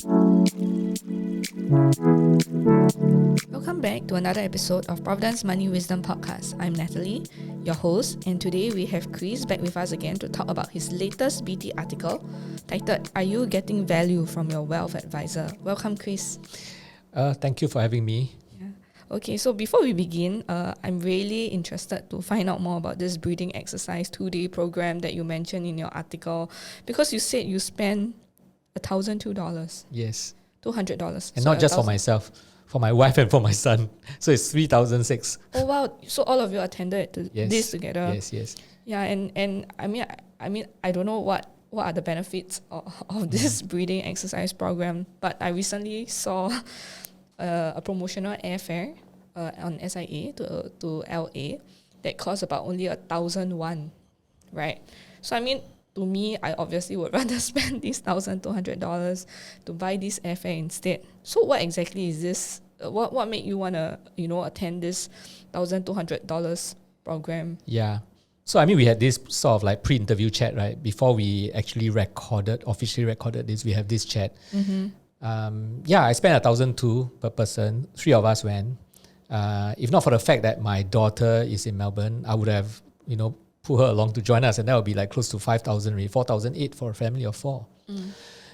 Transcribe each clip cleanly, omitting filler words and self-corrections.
Welcome back to another episode of Providend's Money Wisdom Podcast. I'm Natalie, your host, and today we have Chris back with us again to talk about his latest BT article titled, Are You Getting Value from Your Wealth Advisor? Welcome, Chris. Thank you for having me. Okay, so before we begin, I'm really interested to find out more about this breathing exercise 2-day program that you mentioned in your article, because you said you spent $1,002. Yes. $200. And so not just for myself, for my wife and for my son. So it's $3,600. Oh wow! So all of you attended this together. Yes. Yeah, and I mean I don't know what are the benefits of this breathing exercise program, but I recently saw a promotional airfare on SIA to LA that cost about only $1,001, right? So I mean, to me, I obviously would rather spend this $1,200 to buy this airfare instead. So what exactly is this? What made you wanna attend this $1,200 program? Yeah. So I mean, we had this sort of like pre-interview chat, right? Before we actually officially recorded this, we have this chat. Mm-hmm. I spent $1,200 per person. 3 of us went. If not for the fact that my daughter is in Melbourne, I would have, pull her along to join us, and that would be like close to 5,000, really, 4,800 for a family of 4.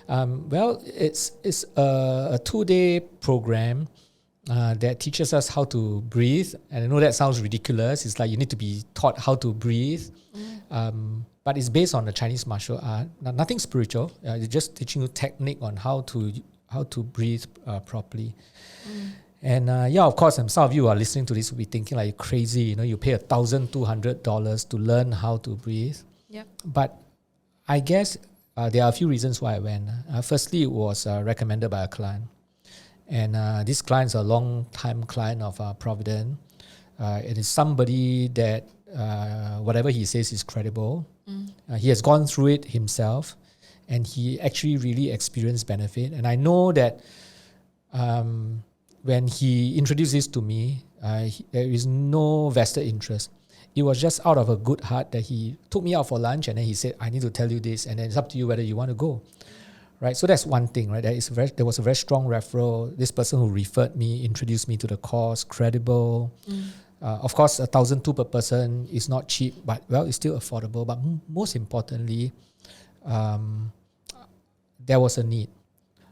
It's a 2-day program that teaches us how to breathe. And I know that sounds ridiculous. It's like you need to be taught how to breathe. But it's based on the Chinese martial art. Nothing spiritual. It's just teaching you technique on how to breathe properly. And of course, some of you are listening to this will be thinking like you're crazy. You pay $1,200 to learn how to breathe. Yep. But I guess there are a few reasons why I went. Firstly, it was recommended by a client. And this client is a long-time client of Providend. It is somebody that whatever he says is credible. He has gone through it himself, and he actually really experienced benefit. And I know that when he introduced this to me, there is no vested interest. It was just out of a good heart that he took me out for lunch, and then he said, I need to tell you this, and then it's up to you whether you want to go. Right, so that's one thing, right? There was a very strong referral. This person who referred me, introduced me to the course, credible. Of course, $1,200 per person is not cheap, but it's still affordable. But most importantly, there was a need,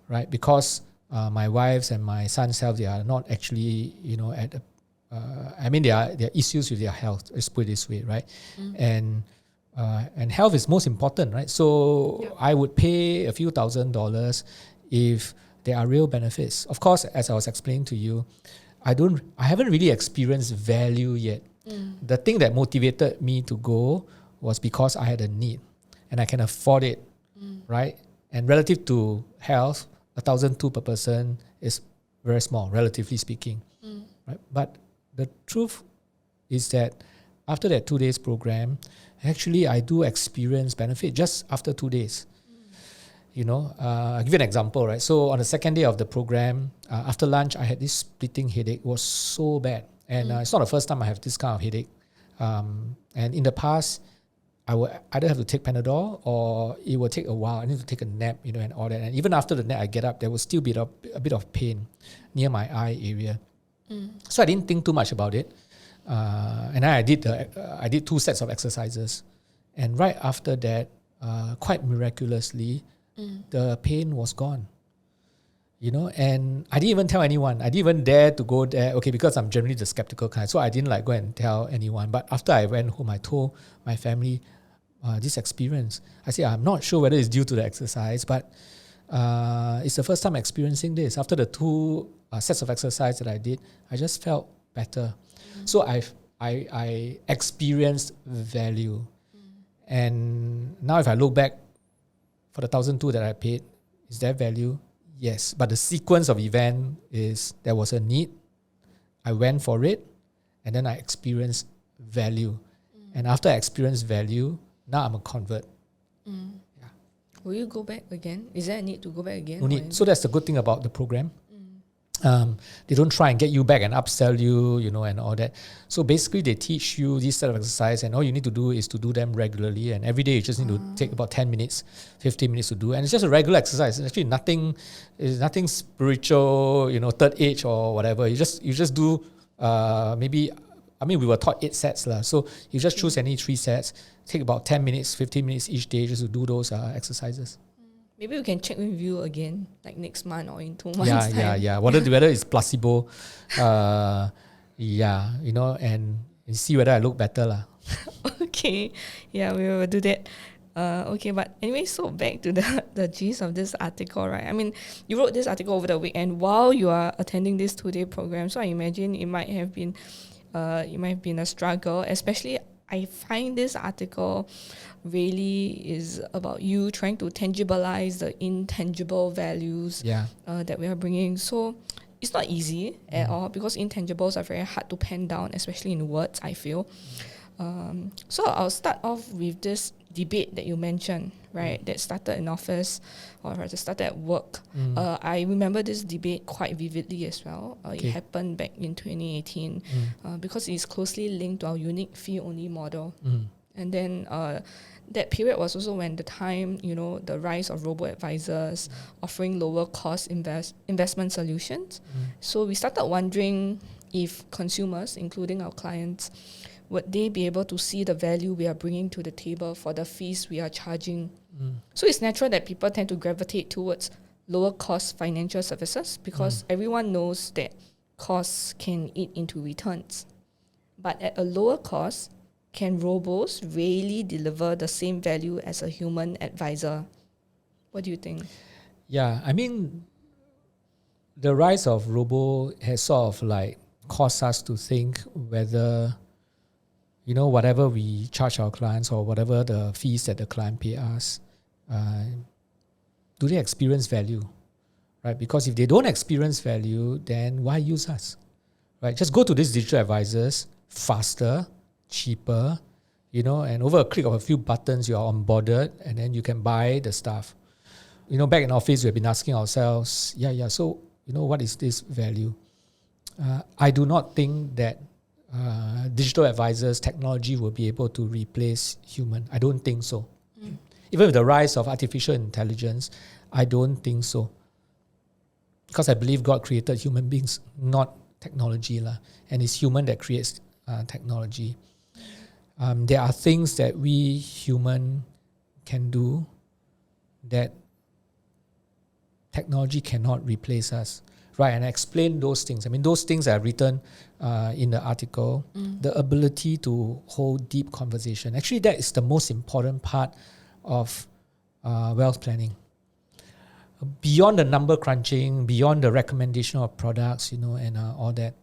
right? Because my wife's and my son's health, they are not actually, there are issues with their health. Let's put it this way, right? And health is most important, right? So I would pay a few $1,000s if there are real benefits. Of course, as I was explaining to you, I haven't really experienced value yet. The thing that motivated me to go was because I had a need and I can afford it, right? And relative to health, $1,200 per person is very small, relatively speaking, right? But the truth is that after that 2 days program, actually I do experience benefit just after 2 days. I'll give you an example, right? So on the second day of the program, after lunch, I had this splitting headache. It was so bad. And it's not the first time I have this kind of headache. And in the past, I would either have to take Panadol or it would take a while. I need to take a nap, and all that. And even after the nap, I get up, there will still be a bit of pain near my eye area. So I didn't think too much about it. And I did 2 sets of exercises. And right after that, quite miraculously, the pain was gone. And I didn't even tell anyone. I didn't even dare to go there, because I'm generally the skeptical kind. So I didn't go and tell anyone. But after I went home, I told my family this experience. I said, I'm not sure whether it's due to the exercise, but it's the first time experiencing this. After the 2 sets of exercise that I did, I just felt better. So I experienced value. And now if I look back for the $1,200 that I paid, is there value? Yes. But the sequence of event is there was a need, I went for it, and then I experienced value. And after I experienced value, now I'm a convert. Yeah. Will you go back again? Is there a need to go back again? No need. So that's the good thing about the program. They don't try and get you back and upsell you, and all that. So basically, they teach you this set of exercise, and all you need to do is to do them regularly. And every day, you just need to take about 10 minutes, 15 minutes to do. And it's just a regular exercise. It's actually nothing spiritual, third age or whatever. You just do maybe. We were taught 8 sets lah. So you just choose any 3 sets. Take about 10 minutes, 15 minutes each day just to do those exercises. Maybe we can check with you again, like next month or in 2 months' time. Yeah. Whether it's placebo, and see whether I look better lah. Okay, yeah, we will do that. Okay, but anyway, so back to the gist of this article, right? I mean, you wrote this article over the weekend while you are attending this 2-day program, so I imagine it might have been a struggle. Especially, I find this article really is about you trying to tangibilize the intangible values that we are bringing. So it's not easy at all, because intangibles are very hard to pen down, especially in words, I feel. So I'll start off with this debate that you mentioned, right, that started in office, or rather started at work. I remember this debate quite vividly as well. It happened back in 2018 because it's closely linked to our unique fee-only model. And then that period was also when the time, the rise of robo-advisors offering lower cost investment solutions. So we started wondering if consumers, including our clients, would they be able to see the value we are bringing to the table for the fees we are charging? So it's natural that people tend to gravitate towards lower cost financial services, because everyone knows that costs can eat into returns. But at a lower cost, can robos really deliver the same value as a human advisor? What do you think? Yeah, the rise of robo has sort of like caused us to think whether, whatever we charge our clients or whatever the fees that the client pay us, do they experience value, right? Because if they don't experience value, then why use us, right? Just go to these digital advisors faster, cheaper, and over a click of a few buttons, you are onboarded, and then you can buy the stuff. Back in office, we've been asking ourselves, so, what is this value? I do not think that digital advisors, technology will be able to replace human. I don't think so. Even with the rise of artificial intelligence, I don't think so. Because I believe God created human beings, not technology, and it's human that creates technology. There are things that we human can do that technology cannot replace us, right? And I explain those things. Those things are written in the article. The ability to hold deep conversation. Actually, that is the most important part of wealth planning. Beyond the number crunching, beyond the recommendation of products, and all that.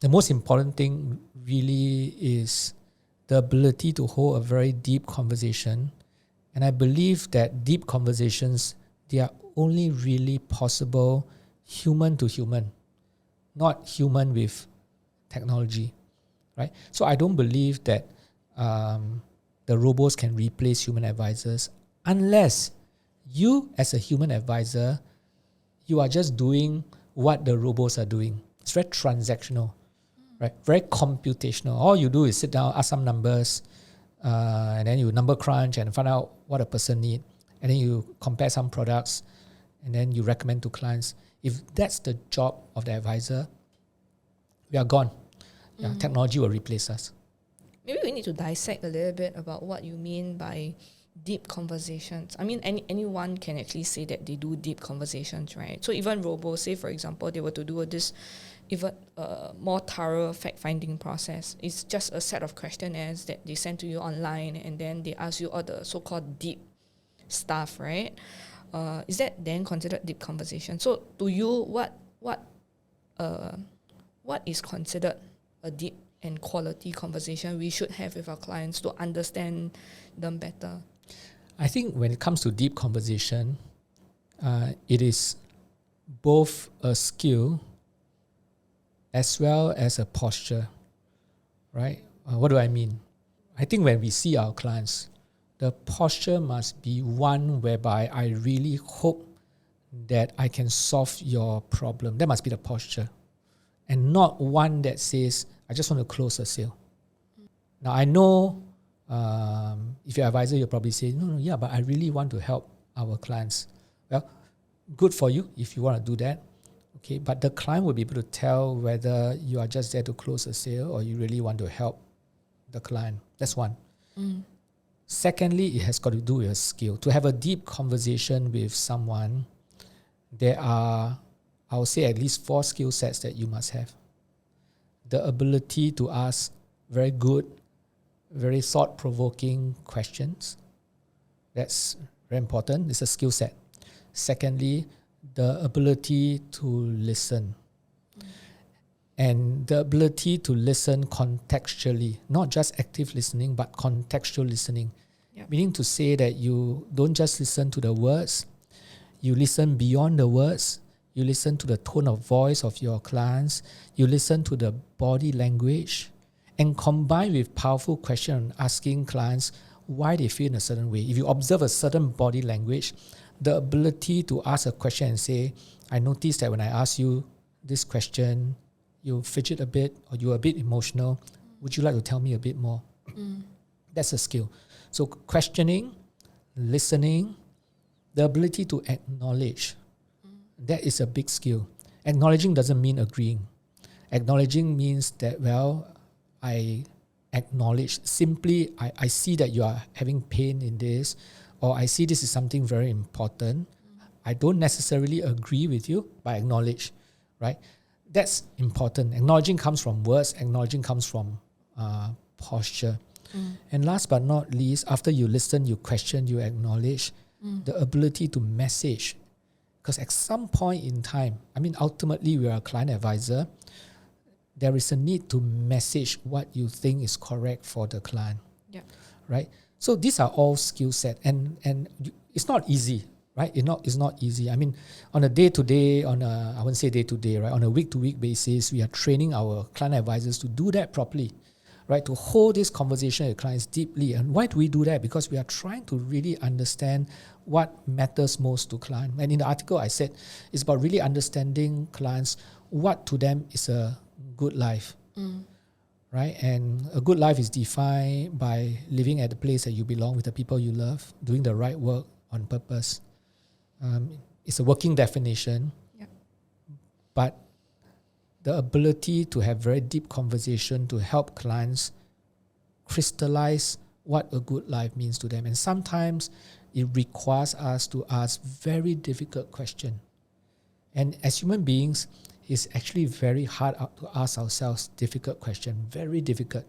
The most important thing really is the ability to hold a very deep conversation. And I believe that deep conversations, they are only really possible human to human, not human with technology, right? So I don't believe that the robos can replace human advisors unless you, as a human advisor, you are just doing what the robos are doing. It's very transactional, right? Very computational. All you do is sit down, ask some numbers, and then you number crunch and find out what a person needs. And then you compare some products, and then you recommend to clients. If that's the job of the advisor, we are gone. Technology will replace us. Maybe we need to dissect a little bit about what you mean by deep conversations. Anyone can actually say that they do deep conversations, right? So even robo, say for example, they were to do this even more thorough fact-finding process. It's just a set of questionnaires that they send to you online, and then they ask you all the so-called deep stuff, right? Is that then considered deep conversation? So to you, what is considered a deep and quality conversation we should have with our clients to understand them better? I think when it comes to deep conversation, it is both a skill as well as a posture, right? What do I mean? I think when we see our clients, the posture must be one whereby I really hope that I can solve your problem. That must be the posture. And not one that says, I just want to close a sale. Now, I know if you're an advisor, you'll probably say, no, yeah, but I really want to help our clients. Well, good for you if you want to do that. Okay, but the client will be able to tell whether you are just there to close a sale or you really want to help the client. That's one. Secondly, it has got to do with a skill. To have a deep conversation with someone, there are, I would say, at least 4 skill sets that you must have. The ability to ask very good, very thought-provoking questions. That's very important. It's a skill set. Secondly, the ability to listen. And the ability to listen contextually, not just active listening, but contextual listening. Yep. Meaning to say that you don't just listen to the words, you listen beyond the words, you listen to the tone of voice of your clients, you listen to the body language, and combine with powerful question asking clients why they feel in a certain way. If you observe a certain body language, the ability to ask a question and say, I noticed that when I ask you this question, you fidget a bit or you're a bit emotional. Would you like to tell me a bit more? That's a skill. So questioning, listening, the ability to acknowledge, that is a big skill. Acknowledging doesn't mean agreeing. Acknowledging means that, well, I acknowledge, simply I see that you are having pain in this, or I see this is something very important. I don't necessarily agree with you, but I acknowledge, right? That's important. Acknowledging comes from words. Acknowledging comes from posture. And last but not least, after you listen, you question, you acknowledge, the ability to message. Because at some point in time, I mean, ultimately, we are a client advisor. There is a need to message what you think is correct for the client. Yeah. Right? So these are all skill set. And it's not easy. Right? It's not easy. I mean, on a day-to-day, I wouldn't say day-to-day, right? On a week-to-week basis, we are training our client advisors to do that properly, right? To hold this conversation with clients deeply. And why do we do that? Because we are trying to really understand what matters most to clients. And in the article, I said it's about really understanding clients, what to them is a good life, right? And a good life is defined by living at the place that you belong with the people you love, doing the right work on purpose. It's a working definition, but the ability to have very deep conversation to help clients crystallize what a good life means to them. And sometimes it requires us to ask very difficult questions. And as human beings, it's actually very hard to ask ourselves difficult questions, very difficult.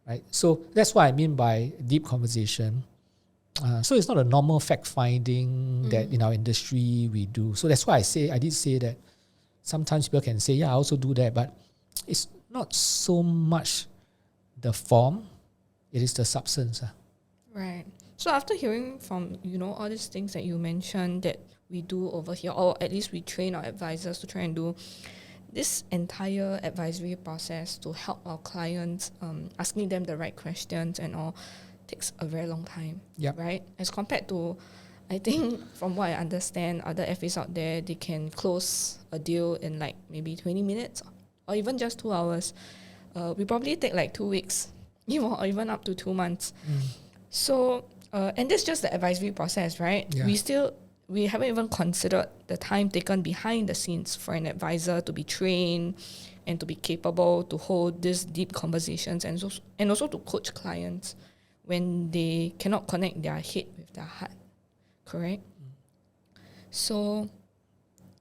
Right? So that's what I mean by deep conversation. So it's not a normal fact-finding that in our industry we do. So that's why I did say that sometimes people can say, yeah, I also do that, but it's not so much the form, it is the substance. Right. So after hearing from, all these things that you mentioned that we do over here, or at least we train our advisors to try and do this entire advisory process to help our clients, asking them the right questions and all, takes a very long time, right? As compared to, I think from what I understand, other FAs out there, they can close a deal in like maybe 20 minutes or even just 2 hours. We probably take like 2 weeks, or even up to 2 months. So, and that's just the advisory process, right? Yeah. We haven't even considered the time taken behind the scenes for an advisor to be trained and to be capable to hold these deep conversations and also to coach clients when they cannot connect their head with their heart, correct? So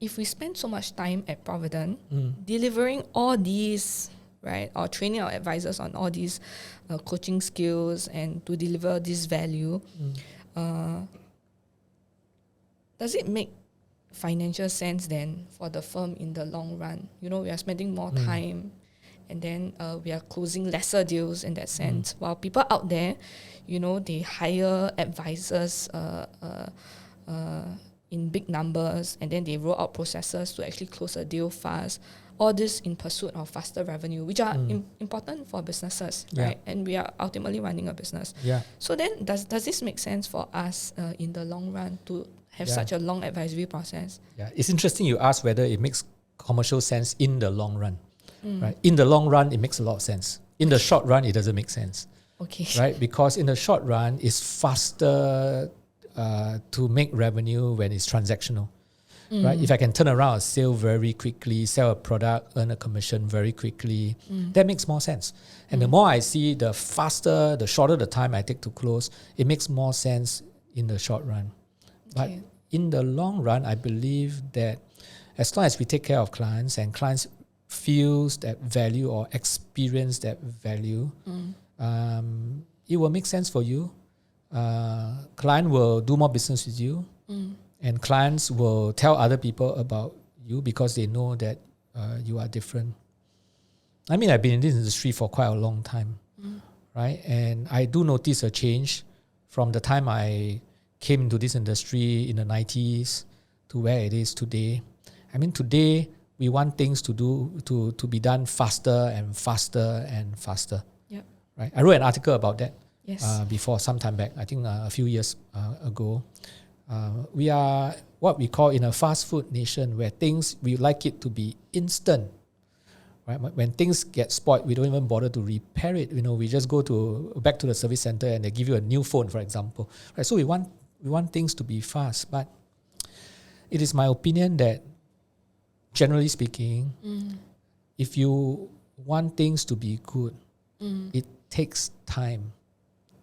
if we spend so much time at Providend delivering all these, right, or training our advisors on all these coaching skills and to deliver this value, does it make financial sense then for the firm in the long run? We are spending more time and then we are closing lesser deals in that sense. While people out there, they hire advisors in big numbers and then they roll out processes to actually close a deal fast. All this in pursuit of faster revenue, which are important for businesses, right? And we are ultimately running a business. Yeah. So then does this make sense for us in the long run to have such a long advisory process. Yeah, it's interesting you ask whether it makes commercial sense in the long run, right? In the long run, it makes a lot of sense. In the short run, it doesn't make sense, Okay. right? Because in the short run, it's faster to make revenue when it's transactional, right? If I can turn around a sale very quickly, sell a product, earn a commission very quickly, that makes more sense. And the more I see, the faster, the shorter the time I take to close, it makes more sense in the short run. But Okay. in the long run, I believe that as long as we take care of clients and clients feels that value or experience that value, it will make sense for you. Client will do more business with you, and clients will tell other people about you because they know that you are different. I mean, I've been in this industry for quite a long time, right? And I do notice a change from the time I came into this industry in the 90s to where it is today. I mean, today we want things to be done faster and faster and faster. Yep. Right? I wrote an article about that Yes. before some time back. I think a few years ago. We are what we call in a fast food nation where things we like it to be instant. Right? When things get spoiled, we don't even bother to repair it. We just go back to the service center and they give you a new phone, for example. Right? So we want things to be fast, but it is my opinion that generally speaking, if you want things to be good, it takes time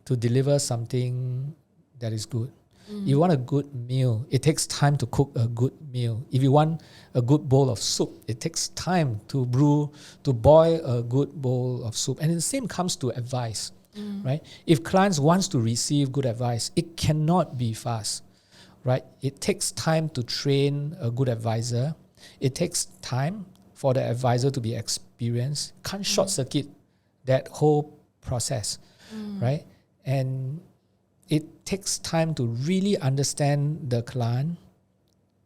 to deliver something that is good. You want a good meal, it takes time to cook a good meal. If you want a good bowl of soup, it takes time to boil a good bowl of soup. And the same comes to advice, right? If clients wants to receive good advice, it cannot be fast, right? It takes time to train a good advisor. It takes time for the advisor to be experienced. Can't short circuit that whole process, right? And it takes time to really understand the client.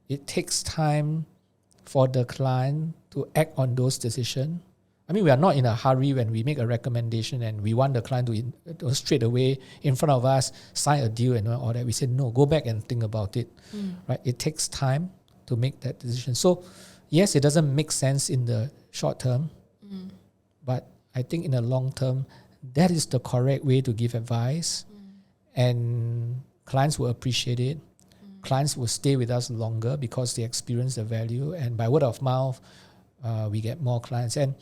It takes time for the client to act on those decisions. I mean, we are not in a hurry when we make a recommendation and we want the client to straight away in front of us sign a deal and all that. We say, no, go back and think about it, right? It takes time to make that decision. So, yes, it doesn't make sense in the short term, but I think in the long term, that is the correct way to give advice. And clients will appreciate it. Clients will stay with us longer because they experience the value. And by word of mouth, we get more clients. And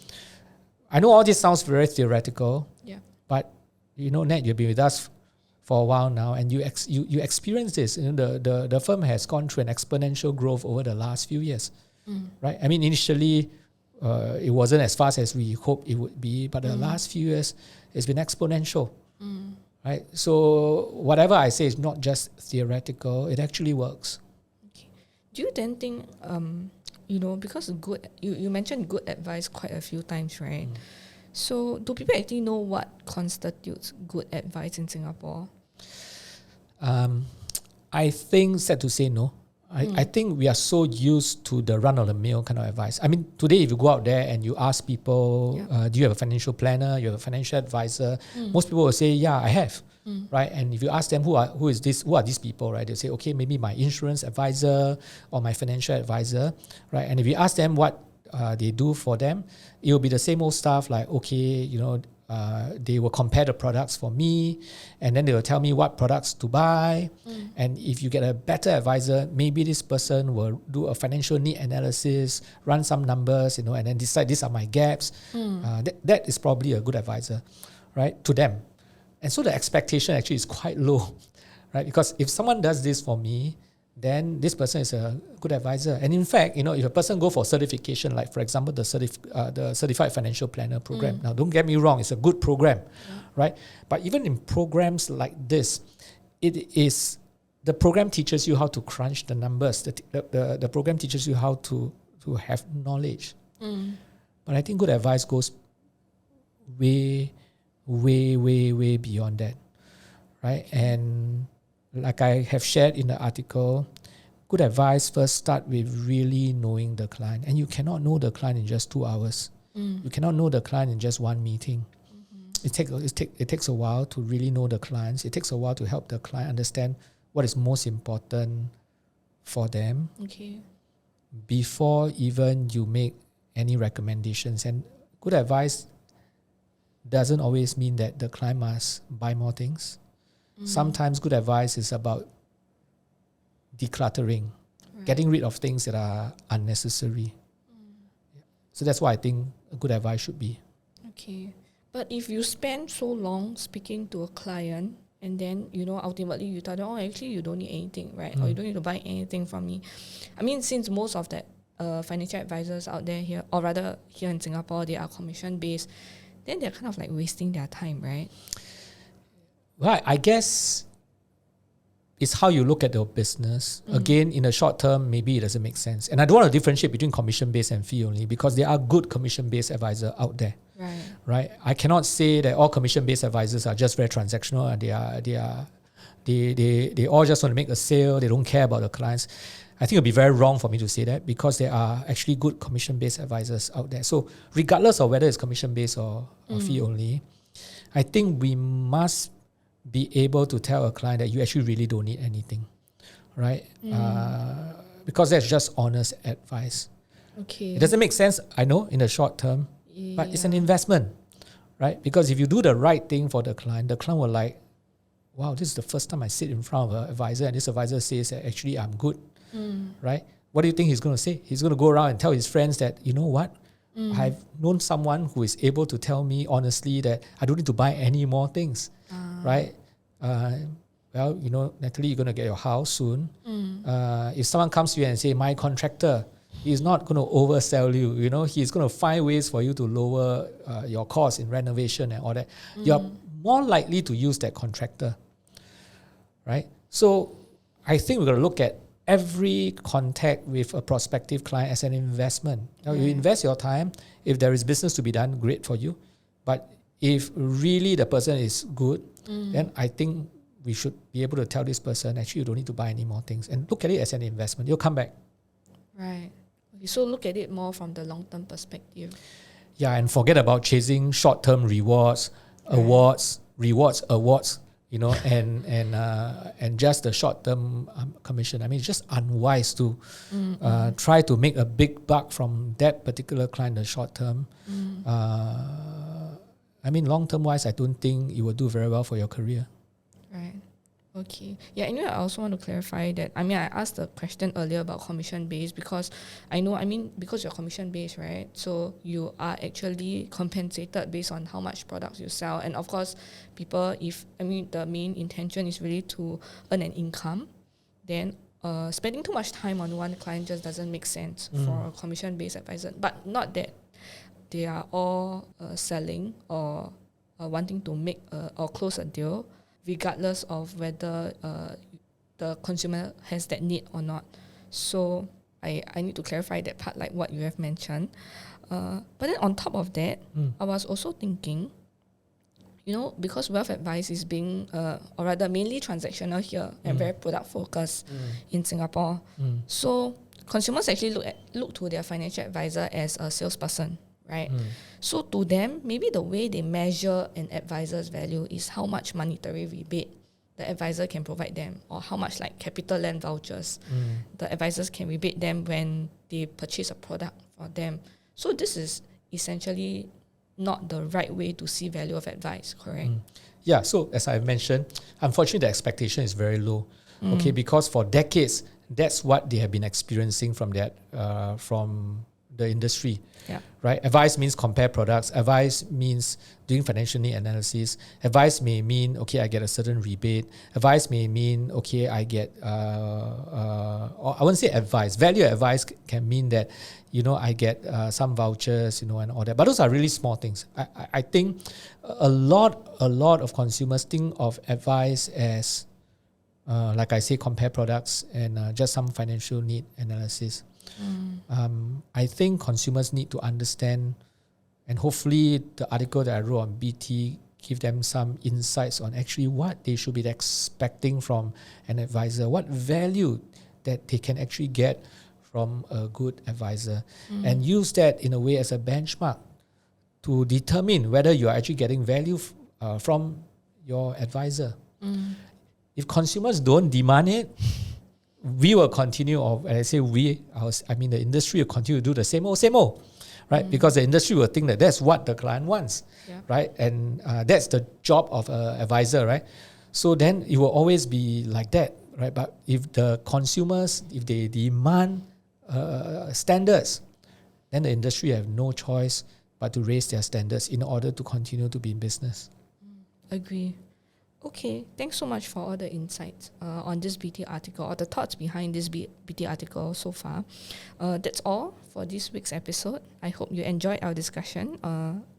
I know all this sounds very theoretical, but Nat, you've been with us for a while now, and you experience this. The firm has gone through an exponential growth over the last few years, right? I mean, initially, it wasn't as fast as we hoped it would be, but the last few years, it's been exponential. Right? So whatever I say is not just theoretical, it actually works. Okay. Do you then think, because you mentioned good advice quite a few times, right? So do people actually know what constitutes good advice in Singapore? I think, sad to say, no. I think we are so used to the run-of-the-mill kind of advice. I mean, today if you go out there and you ask people, do you have a financial planner, you have a financial advisor, most people will say, yeah, I have, right? And if you ask them, who are these people, right? They'll say, okay, maybe my insurance advisor or my financial advisor, right? And if you ask them what they do for them, it will be the same old stuff like, okay, they will compare the products for me, and then they will tell me what products to buy. And if you get a better advisor, maybe this person will do a financial need analysis, run some numbers, and then decide these are my gaps. That is probably a good advisor, right, to them. And so the expectation actually is quite low, right? Because if someone does this for me, then this person is a good advisor. And in fact, if a person go for certification, like for example, the Certified Financial Planner program. Now, don't get me wrong, it's a good program, right? But even in programs like this, the program teaches you how to crunch the numbers. The program teaches you how to have knowledge. But I think good advice goes way, way, way, way beyond that, right? And like I have shared in the article, good advice first start with really knowing the client. And you cannot know the client in just 2 hours. You cannot know the client in just one meeting. It takes a while to really know the clients. It takes a while to help the client understand what is most important for them Okay. before even you make any recommendations. And good advice doesn't always mean that the client must buy more things. Sometimes good advice is about decluttering, getting rid of things that are unnecessary. So that's why I think a good advice should be. Okay. But if you spend so long speaking to a client and then, ultimately you tell them, actually you don't need anything, right? Or you don't need to buy anything from me. I mean, since most of the financial advisors out there here, or rather here in Singapore, they are commission-based, then they're kind of like wasting their time, right? Right. I guess it's how you look at your business. Again, in the short term, maybe it doesn't make sense. And I don't want to differentiate between commission-based and fee-only because there are good commission-based advisors out there. Right. I cannot say that all commission-based advisors are just very transactional and they all just want to make a sale. They don't care about the clients. I think it would be very wrong for me to say that because there are actually good commission-based advisors out there. So regardless of whether it's commission-based or fee-only, I think we must be able to tell a client that you actually really don't need anything, right? Because that's just honest advice. Okay. It doesn't make sense, I know, in the short term, but it's an investment, right? Because if you do the right thing for the client will like, wow, this is the first time I sit in front of an advisor and this advisor says that actually I'm good, right? What do you think he's going to say? He's going to go around and tell his friends that, you know what? I've known someone who is able to tell me honestly that I don't need to buy any more things, right? Well, Natalie, you're going to get your house soon. If someone comes to you and say, my contractor, he's not going to oversell you, he's going to find ways for you to lower your cost in renovation and all that. You're more likely to use that contractor, right? So I think we're going to look at every contact with a prospective client as an investment. Now, you invest your time. If there is business to be done, great for you. But if really the person is good, then I think we should be able to tell this person, actually, you don't need to buy any more things. And look at it as an investment. You'll come back. Right. Okay, so look at it more from the long-term perspective. Yeah, and forget about chasing short-term rewards, awards, and just the short-term commission. I mean, it's just unwise to try to make a big buck from that particular client in the short term. I mean, long-term wise, I don't think it will do very well for your career. Right. Okay. Yeah, anyway, I also want to clarify that, I asked the question earlier about commission-based because because you're commission-based, right? So you are actually compensated based on how much products you sell. And of course, the main intention is really to earn an income, then spending too much time on one client just doesn't make sense for a commission-based advisor. But not that they are all selling or wanting to make or close a deal, regardless of whether the consumer has that need or not. So I need to clarify that part, like what you have mentioned. But then on top of that, I was also thinking, because wealth advice is being, or rather mainly transactional here and very product focused in Singapore. So consumers actually look to their financial advisor as a salesperson, right? So to them, maybe the way they measure an advisor's value is how much monetary rebate the advisor can provide them, or how much like capital land vouchers the advisors can rebate them when they purchase a product for them. So this is essentially not the right way to see value of advice, correct? Yeah, so as I mentioned, unfortunately the expectation is very low. Okay, because for decades, that's what they have been experiencing from the industry. Yeah. Right? Advice means compare products. Advice means doing financial need analysis. Advice may mean, okay, I get a certain rebate. Advice may mean, okay, I get, or I wouldn't say advice. Value advice can mean that, I get some vouchers, and all that. But those are really small things. I think a lot of consumers think of advice as, like I say, compare products and just some financial need analysis. I think consumers need to understand, and hopefully the article that I wrote on BT give them some insights on actually what they should be expecting from an advisor, what value that they can actually get from a good advisor, and use that in a way as a benchmark to determine whether you are actually getting value from your advisor. If consumers don't demand it, we will continue, or when I say we, I mean the industry will continue to do the same old, right? Because the industry will think that that's what the client wants, right? And that's the job of an advisor, right? So then it will always be like that, right? But if the consumers, if they demand standards, then the industry have no choice but to raise their standards in order to continue to be in business. Agree. Okay, thanks so much for all the insights on this BT article, or the thoughts behind this BT article so far. That's all for this week's episode. I hope you enjoyed our discussion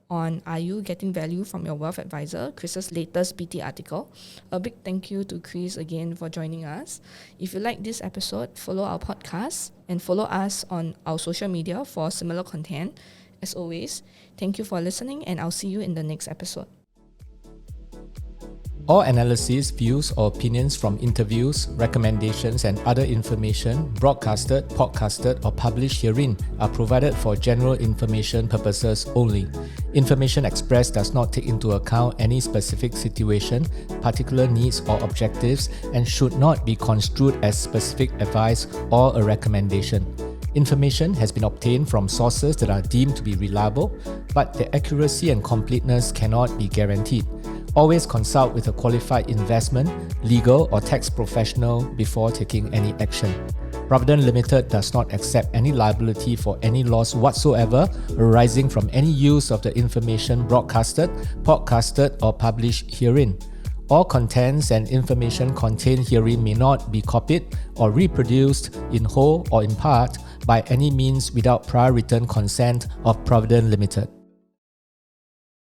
on Are You Getting Value from Your Wealth Advisor, Chris's latest BT article. A big thank you to Chris again for joining us. If you like this episode, follow our podcast and follow us on our social media for similar content. As always, thank you for listening, and I'll see you in the next episode. All analyses, views, or opinions from interviews, recommendations, and other information broadcasted, podcasted, or published herein are provided for general information purposes only. Information expressed does not take into account any specific situation, particular needs, or objectives, and should not be construed as specific advice or a recommendation. Information has been obtained from sources that are deemed to be reliable, but the accuracy and completeness cannot be guaranteed. Always consult with a qualified investment, legal, or tax professional before taking any action. Providend Limited does not accept any liability for any loss whatsoever arising from any use of the information broadcasted, podcasted, or published herein. All contents and information contained herein may not be copied or reproduced in whole or in part by any means without prior written consent of Providend Limited.